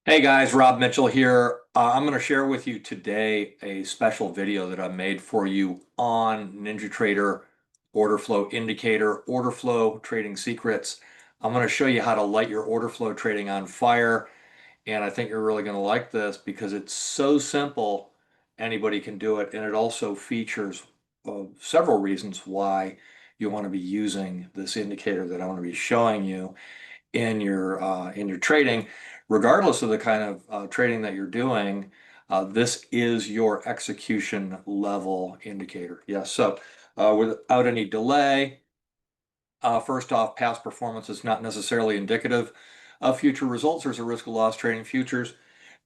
Hey guys, Rob Mitchell here. I'm going to share with you today a special video that I made for you on NinjaTrader order flow indicator, order flow trading secrets. I'm going to show you how to light your order flow trading on fire, and I think you're really going to like this because it's so simple, anybody can do it, and it also features several reasons why you want to be using this indicator that I want to be showing you in your trading, regardless of the kind of trading that you're doing. This is your execution level indicator. Yes, so without any delay, first off, past performance is not necessarily indicative of future results. There's a risk of loss trading futures.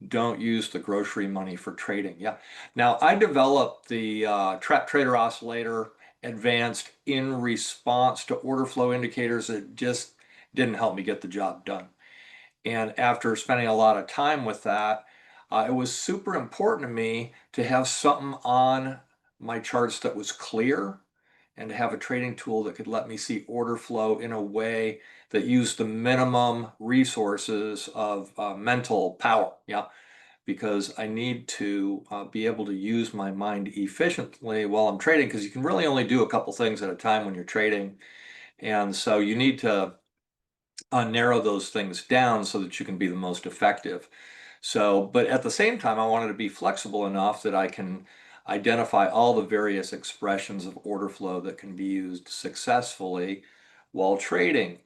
Don't use the grocery money for trading. Yeah. Now, I developed the Trap Trader Oscillator Advanced in response to order flow indicators that just didn't help me get the job done. And after spending a lot of time with that, it was super important to me to have something on my charts that was clear and to have a trading tool that could let me see order flow in a way that used the minimum resources of mental power. Yeah, because I need to be able to use my mind efficiently while I'm trading, because you can really only do a couple things at a time when you're trading. And so you need to narrow those things down so that you can be the most effective. So, but at the same time, I wanted to be flexible enough that I can identify all the various expressions of order flow that can be used successfully while trading.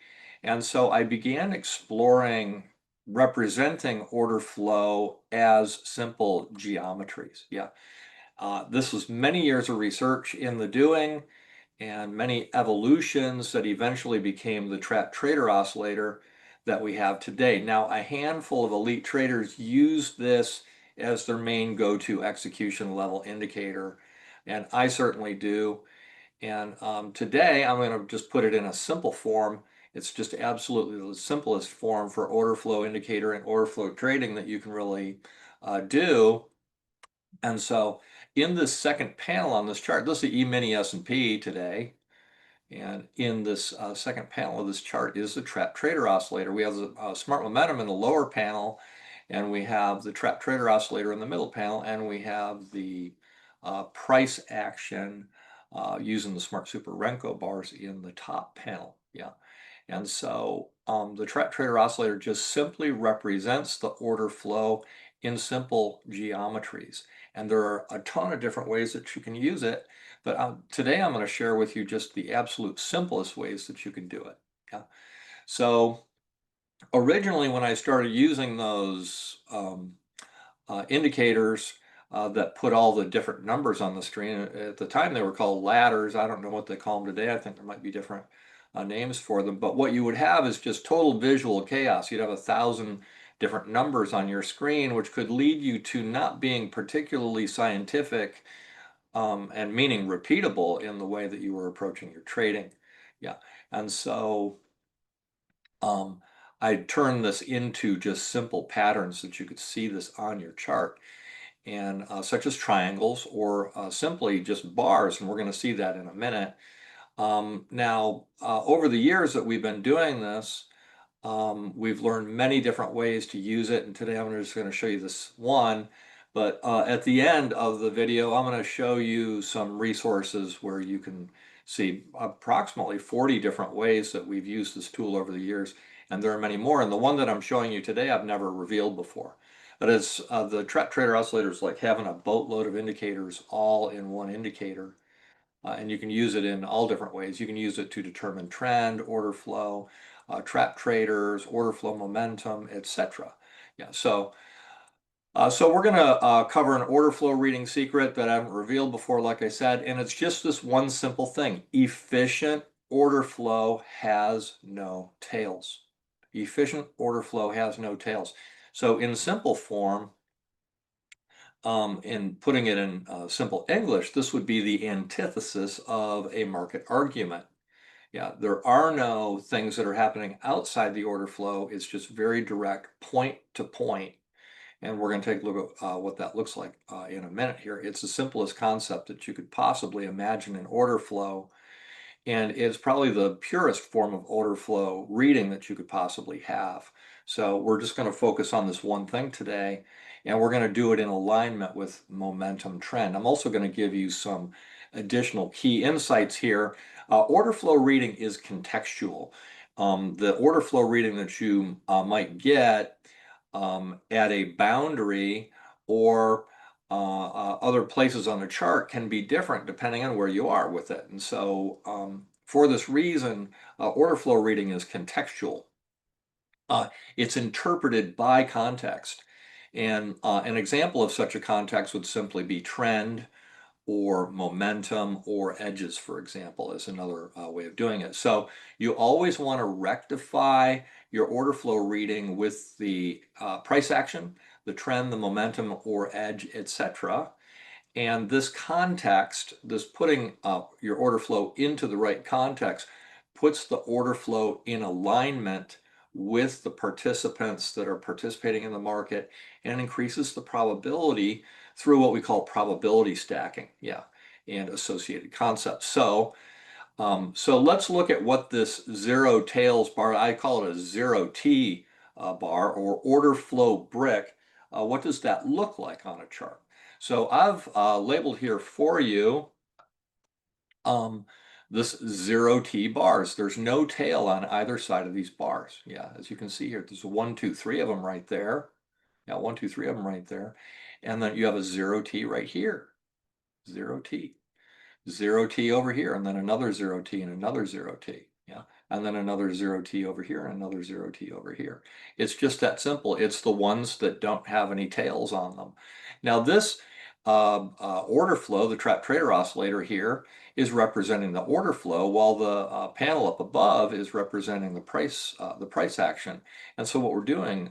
And so I began exploring representing order flow as simple geometries. Yeah. This was many years of research in the doing and many evolutions that eventually became the trap trader oscillator that we have today. Now, a handful of elite traders use this as their main go-to execution level indicator, and I certainly do. And today I'm going to just put it in a simple form. It's just absolutely the simplest form for order flow indicator and order flow trading that you can really do. And so in this second panel on this chart, this is the E-mini S&P today. And in this second panel of this chart is the trap trader oscillator. We have the smart momentum in the lower panel, and we have the trap trader oscillator in the middle panel, and we have the price action using the smart super Renko bars in the top panel. Yeah. And so the trap trader oscillator just simply represents the order flow in simple geometries. And there are a ton of different ways that you can use it. But today I'm going to share with you just the absolute simplest ways that you can do it. Yeah. So originally, when I started using those indicators that put all the different numbers on the screen, at the time they were called ladders. I don't know what they call them today. I think there might be different names for them. But what you would have is just total visual chaos. You'd have 1,000 different numbers on your screen, which could lead you to not being particularly scientific and meaning repeatable in the way that you were approaching your trading. Yeah. And so um, I turned this into just simple patterns that you could see this on your chart, and such as triangles or simply just bars, and we're going to see that in a minute. Now, over the years that we've been doing this, we've learned many different ways to use it, and today I'm just going to show you this one. But at the end of the video, I'm going to show you some resources where you can see approximately 40 different ways that we've used this tool over the years, and there are many more. And the one that I'm showing you today, I've never revealed before. But it's the Trap Trader Oscillator is like having a boatload of indicators all in one indicator. And you can use it in all different ways. You can use it to determine trend, order flow, trap traders, order flow momentum, etc. Yeah, so we're going to cover an order flow reading secret that I haven't revealed before, like I said, and it's just this one simple thing. Efficient order flow has no tails. Efficient order flow has no tails. So in simple form, in putting it in simple English, this would be the antithesis of a market argument. Yeah, there are no things that are happening outside the order flow. It's just very direct, point to point. And we're going to take a look at what that looks like in a minute here. It's the simplest concept that you could possibly imagine in order flow. and it's probably the purest form of order flow reading that you could possibly have. So we're just going to focus on this one thing today, and we're going to do it in alignment with momentum trend. I'm also going to give you some additional key insights here. Order flow reading is contextual. The order flow reading that you might get at a boundary or other places on the chart can be different depending on where you are with it. And so for this reason, order flow reading is contextual. It's interpreted by context. And an example of such a context would simply be trend or momentum or edges, for example, is another way of doing it. So you always want to rectify your order flow reading with the price action, the trend, the momentum or edge, etc. And this context, this putting your order flow into the right context, puts the order flow in alignment with the participants that are participating in the market and increases the probability through what we call probability stacking, and associated concepts. So let's look at what this zero tails bar, I call it a zero T bar or order flow brick. What does that look like on a chart? So I've labeled here for you this zero T bars. There's no tail on either side of these bars. Yeah, as you can see here, there's 1, 2, 3 of them right there. Yeah, 1, 2, 3 of them right there. And then you have a zero T right here. Zero T. Zero T over here, and then another zero T and another zero T. Yeah, and then another zero T over here and another zero T over here. It's just that simple. It's the ones that don't have any tails on them. Now this order flow, the trap trader oscillator here, is representing the order flow, while the panel up above is representing the price action. And so what we're doing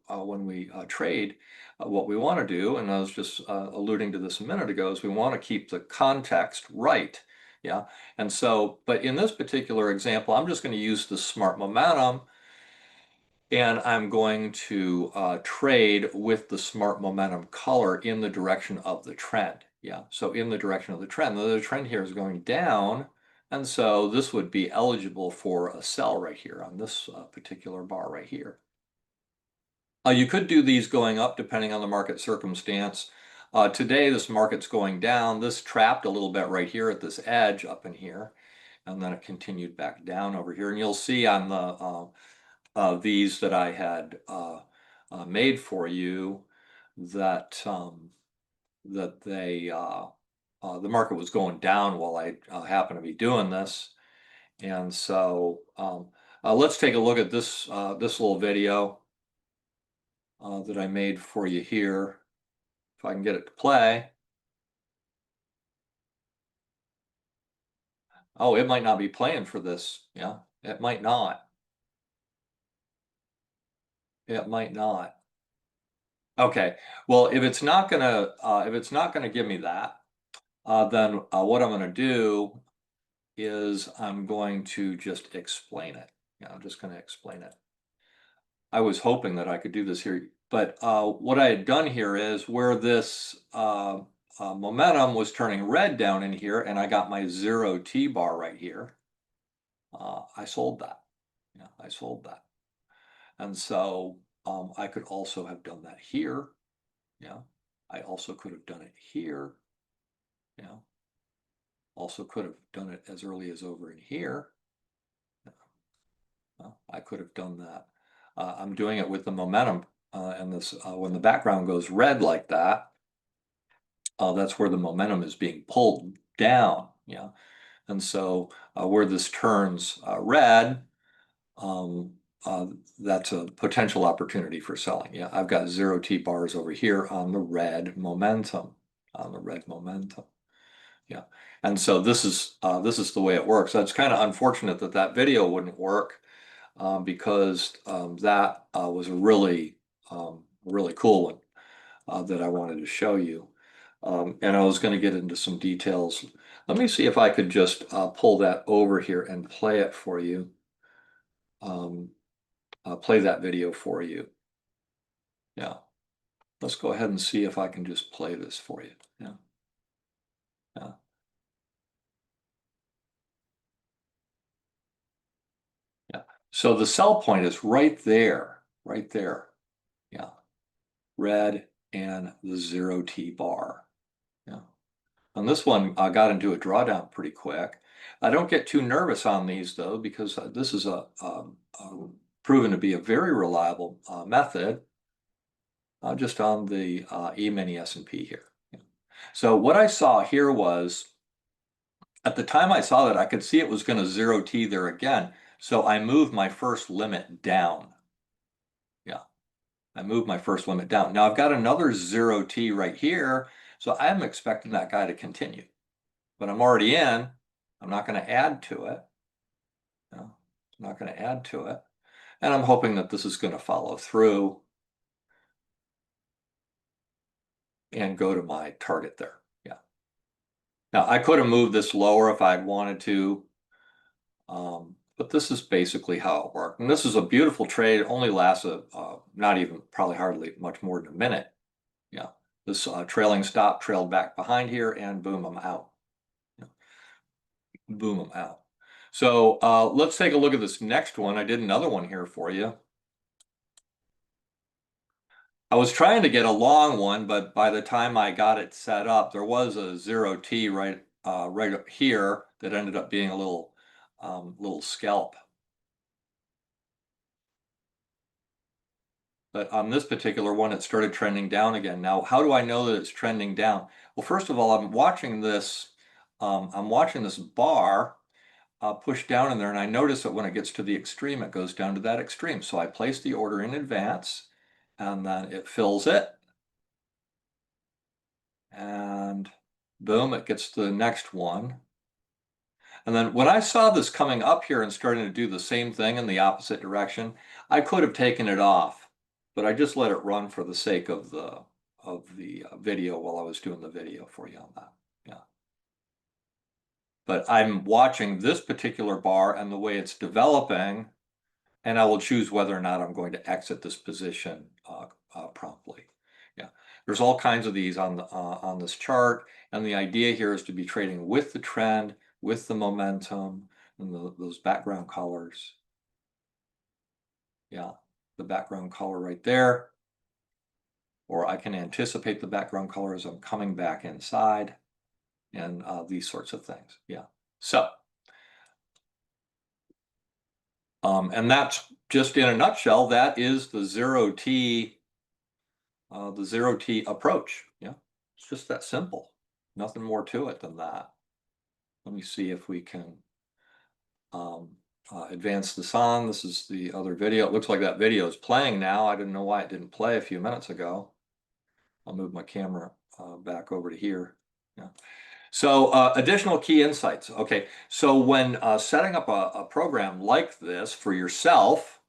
when we trade, what we want to do, and I was just alluding to this a minute ago, is we want to keep the context right. Yeah. And so, but in this particular example, I'm just going to use the smart momentum, and I'm going to trade with the smart momentum color in the direction of the trend. Yeah. So in the direction of the trend, the trend here is going down. And so this would be eligible for a sell right here on this particular bar right here. You could do these going up depending on the market circumstance. Today, this market's going down. This trapped a little bit right here at this edge up in here, and then it continued back down over here. And you'll see on the these that I had made for you that that the market was going down while I happen to be doing this. And so let's take a look at this this little video that I made for you here. If I can get it to play. Oh, it might not be playing for this. Yeah, it might not. It might not. Okay. Well, if it's not gonna give me that, then what I'm gonna do is I'm going to just explain it. Yeah, I'm just gonna explain it. I was hoping that I could do this here, but what I had done here is where this momentum was turning red down in here, and I got my zero T bar right here. I sold that. Yeah, I sold that. And so I could also have done that here. Yeah, I also could have done it here. Yeah, also could have done it as early as over in here. I could have done that. I'm doing it with the momentum, and this when the background goes red like that, that's where the momentum is being pulled down. Yeah, and so where this turns red, um, that's a potential opportunity for selling. Yeah, I've got zero T bars over here on the red momentum, Yeah, and so this is the way it works. So it's kind of unfortunate that that video wouldn't work because that was a really cool one that I wanted to show you. And I was going to get into some details. Let me see if I could just pull that over here and play it for you. Play that video for you. Yeah. Let's go ahead and see if I can just play this for you. Yeah. Yeah. So the sell point is right there, right there. Yeah. Red and the 0T bar. Yeah. On this one, I got into a drawdown pretty quick. I don't get too nervous on these though, because this is proven to be a very reliable method just on the E-mini S&P here. Yeah. So what I saw here was, at the time I saw that, I could see it was going to 0T there again. So I moved my first limit down. Yeah, I moved my first limit down. Now I've got another 0T right here. So I'm expecting that guy to continue. But I'm already in. I'm not going to add to it. No, I'm not going to add to it. And I'm hoping that this is going to follow through and go to my target there. Yeah. Now I could have moved this lower if I'd wanted to. But this is basically how it worked. And this is a beautiful trade. It only lasts not even probably hardly much more than a minute. Yeah. This trailing stop trailed back behind here, and boom, I'm out. Yeah. Boom, I'm out. So let's take a look at this next one. I did another one here for you. I was trying to get a long one, but by the time I got it set up, there was a 0T right up here that ended up being a little scalp. But on this particular one, it started trending down again. Now, how do I know that it's trending down? Well, first of all, I'm watching this bar push down in there, and I notice that when it gets to the extreme, it goes down to that extreme. So I place the order in advance, and then it fills it. And boom, it gets to the next one. And then when I saw this coming up here and starting to do the same thing in the opposite direction, I could have taken it off, but I just let it run for the sake of the video while I was doing the video for you on that. Yeah. But I'm watching this particular bar and the way it's developing, and I will choose whether or not I'm going to exit this position promptly. Yeah, there's all kinds of these on this chart, and the idea here is to be trading with the trend, with the momentum, and those background colors. Yeah, the background color right there. Or I can anticipate the background color as I'm coming back inside, and these sorts of things. Yeah, so and that's just in a nutshell, that is the 0T approach. Yeah, it's just that simple. Nothing more to it than that. Let me see if we can advance this on. This is the other video. It looks like that video is playing now. I didn't know why it didn't play a few minutes ago. I'll move my camera back over to here. Yeah. So additional key insights. Okay, so when setting up a program like this for yourself,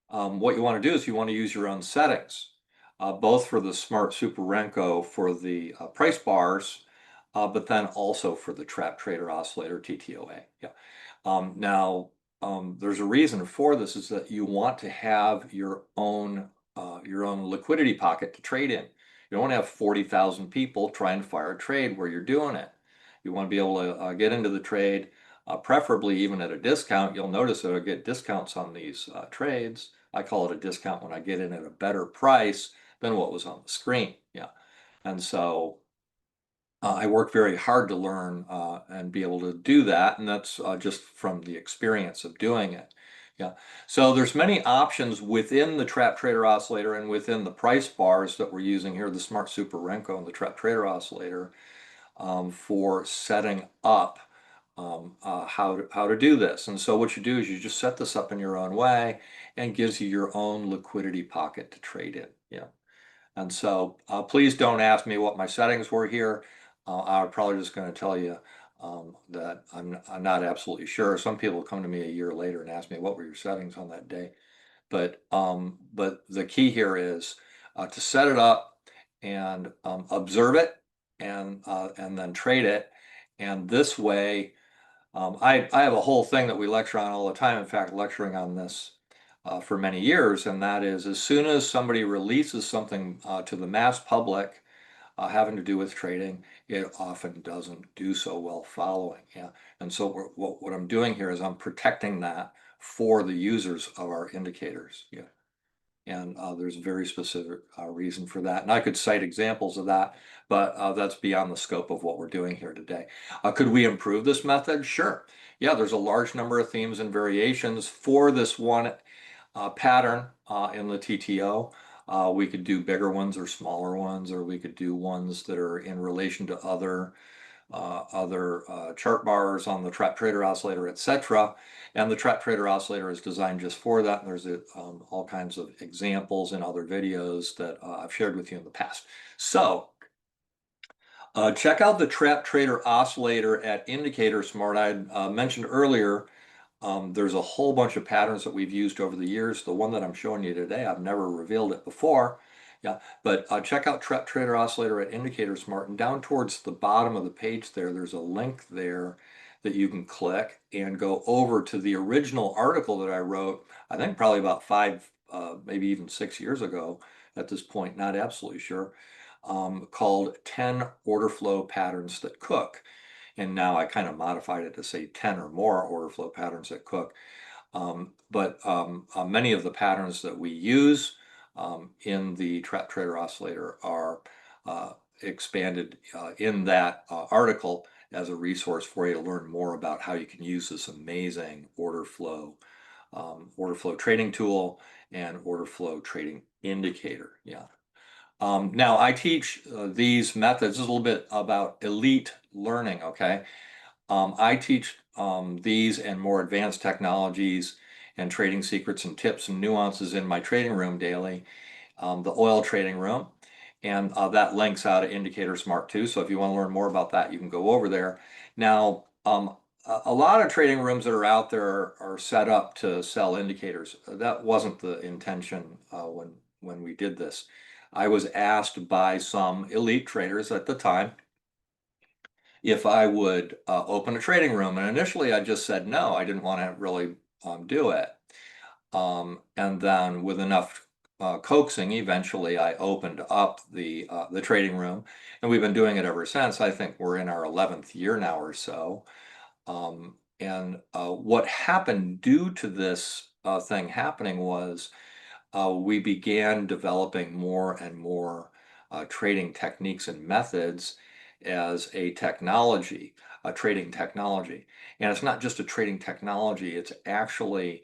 what you want to do is you want to use your own settings, both for the Smart Super Renko for the price bars, but then also for the Trap Trader Oscillator TTOA. Yeah. Now, there's a reason for this, is that you want to have your own liquidity pocket to trade in. You don't want to have 40,000 people trying to fire a trade where you're doing it. You want to be able to get into the trade, preferably even at a discount. You'll notice that I get discounts on these trades. I call it a discount when I get in at a better price than what was on the screen. Yeah. And so I work very hard to learn and be able to do that. And that's just from the experience of doing it. Yeah. So there's many options within the Trap Trader Oscillator and within the price bars that we're using here, the Smart Super Renko and the Trap Trader Oscillator, for setting up how to do this. And so what you do is you just set this up in your own way, and gives you your own liquidity pocket to trade in. Yeah. And so please don't ask me what my settings were here. I'm probably just going to tell you that I'm not absolutely sure. Some people come to me a year later and ask me, what were your settings on that day? But the key here is to set it up and observe it, and then trade it. And this way, I have a whole thing that we lecture on all the time. In fact, lecturing on this for many years, and that is, as soon as somebody releases something to the mass public having to do with trading, it often doesn't do so well following. Yeah, and so what I'm doing here is I'm protecting that for the users of our indicators. Yeah. And there's a very specific reason for that. And I could cite examples of that, but that's beyond the scope of what we're doing here today. Could we improve this method? Sure. Yeah, there's a large number of themes and variations for this one pattern in the TTO. We could do bigger ones or smaller ones, or we could do ones that are in relation to other chart bars on the trap trader oscillator, etc. And the trap trader oscillator is designed just for that. And there's all kinds of examples in other videos that I've shared with you in the past. So check out the trap trader oscillator at IndicatorSmart. I mentioned earlier there's a whole bunch of patterns that we've used over the years. The one that I'm showing you today, I've never revealed it before. Yeah, but check out Trap Trader Oscillator at IndicatorSmart, and down towards the bottom of the page there's a link there that you can click and go over to the original article that I wrote, I think probably about 5, maybe even 6 years ago at this point, not absolutely sure, called 10 Order Flow Patterns That Cook. And now I kind of modified it to say 10 or more order flow patterns that cook. But many of the patterns that we use in the Trap Trader Oscillator are expanded in that article as a resource for you to learn more about how you can use this amazing order flow trading tool and order flow trading indicator. Yeah. Now I teach these methods. This is a little bit about elite learning, okay? I teach these and more advanced technologies and trading secrets and tips and nuances in my trading room daily, the oil trading room. And that links out at IndicatorSmart too. So if you want to learn more about that, you can go over there. Now, a lot of trading rooms that are out there are set up to sell indicators. That wasn't the intention when we did this. I was asked by some elite traders at the time if I would open a trading room. And initially I just said no, I didn't want to really do it. And then with enough coaxing, eventually I opened up the trading room, and we've been doing it ever since. I think we're in our 11th year now or so. And what happened due to this thing happening was we began developing more and more trading techniques and methods as a technology, a trading technology. And it's not just a trading technology, it's actually,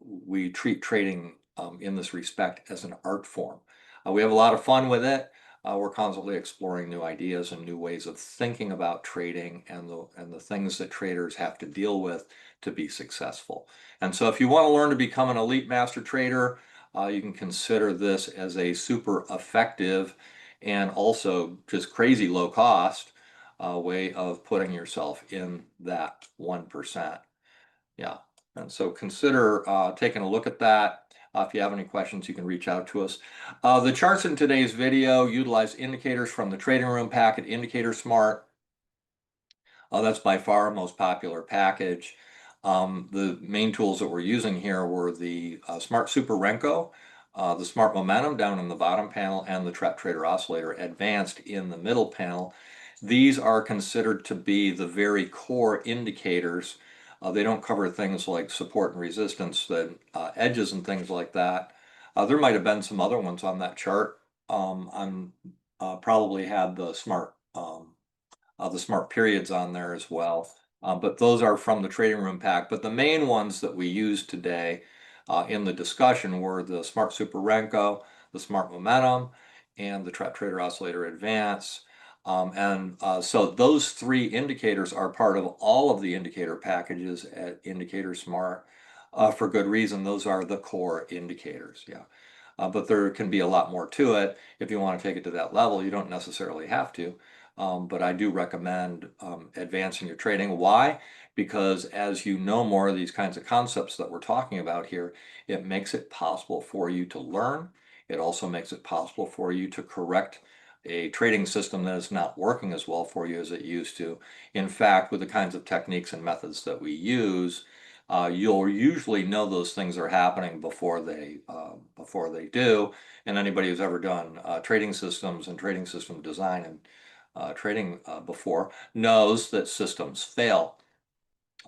we treat trading in this respect as an art form. We have a lot of fun with it. We're constantly exploring new ideas and new ways of thinking about trading and the things that traders have to deal with to be successful. And so if you want to learn to become an elite master trader, you can consider this as a super effective and also just crazy low cost way of putting yourself in that 1%. Yeah, and so consider taking a look at that. If you have any questions, you can reach out to us. The charts in today's video utilize indicators from the trading room pack at IndicatorSmart. That's by far our most popular package. The main tools that we're using here were the Smart Super Renko, the Smart Momentum down in the bottom panel, and the Trap Trader Oscillator Advanced in the middle panel. These are considered to be the very core indicators. They don't cover things like support and resistance, the edges and things like that. There might have been some other ones on that chart. I'm probably had the smart periods on there as well. But those are from the trading room pack. But the main ones that we used today in the discussion were the Smart Super Renko, the Smart Momentum, and the Trap Trader Oscillator Advance. So those three indicators are part of all of the indicator packages at IndicatorSmart for good reason. Those are the core indicators, yeah. But there can be a lot more to it. If you want to take it to that level, you don't necessarily have to. But I do recommend advancing your trading. Why? Because as you know more of these kinds of concepts that we're talking about here, it makes it possible for you to learn. It also makes it possible for you to correct a trading system that is not working as well for you as it used to. In fact, with the kinds of techniques and methods that we use, you'll usually know those things are happening before they do. And anybody who's ever done trading systems and trading system design and trading before knows that systems fail.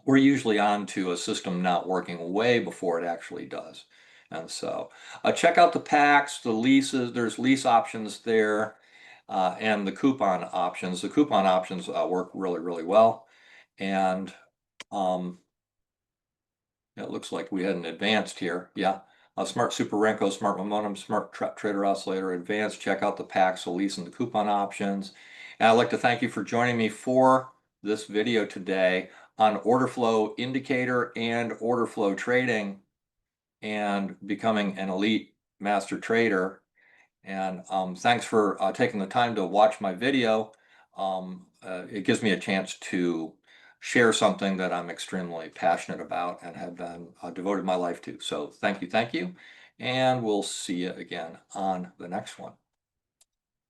we're usually on to a system not working way before it actually does. And so check out the packs, the leases, there's lease options there, and the coupon options. The coupon options work really, really well. And it looks like we had an advanced here. Yeah. Smart Super Renko, Smart Momentum, Smart Trader Oscillator, Advanced. Check out the packs, the lease, and the coupon options. And I'd like to thank you for joining me for this video today on order flow indicator and order flow trading and becoming an elite master trader. And thanks for taking the time to watch my video. It gives me a chance to share something that I'm extremely passionate about and have been devoted my life to. So thank you, and we'll see you again on the next one.